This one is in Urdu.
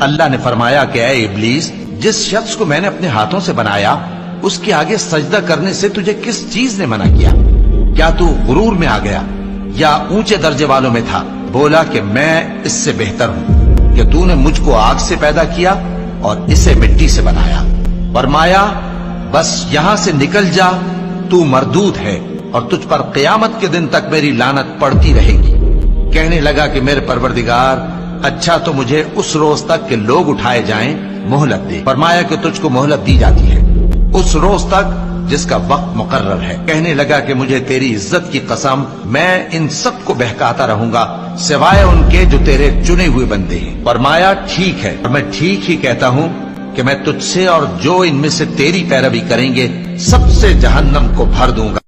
اللہ نے فرمایا کہ اے ابلیس، جس شخص کو میں نے اپنے ہاتھوں سے بنایا اس کے آگے سجدہ کرنے سے تجھے کس چیز نے منع کیا؟ کیا تو غرور میں آ گیا یا اونچے درجے والوں میں تھا؟ بولا کہ میں اس سے بہتر ہوں کہ تو نے مجھ کو آگ سے پیدا کیا اور اسے مٹی سے بنایا۔ فرمایا بس یہاں سے نکل جا، تو مردود ہے اور تجھ پر قیامت کے دن تک میری لعنت پڑتی رہے گی۔ کہنے لگا کہ میرے پروردگار، اچھا تو مجھے اس روز تک کہ لوگ اٹھائے جائیں مہلت دے۔ فرمایا کہ تجھ کو مہلت دی جاتی ہے اس روز تک جس کا وقت مقرر ہے۔ کہنے لگا کہ مجھے تیری عزت کی قسم، میں ان سب کو بہکاتا رہوں گا سوائے ان کے جو تیرے چنے ہوئے بندے ہیں۔ فرمایا ٹھیک ہے، اور میں ٹھیک ہی کہتا ہوں کہ میں تجھ سے اور جو ان میں سے تیری پیروی کریں گے سب سے جہنم کو بھر دوں گا۔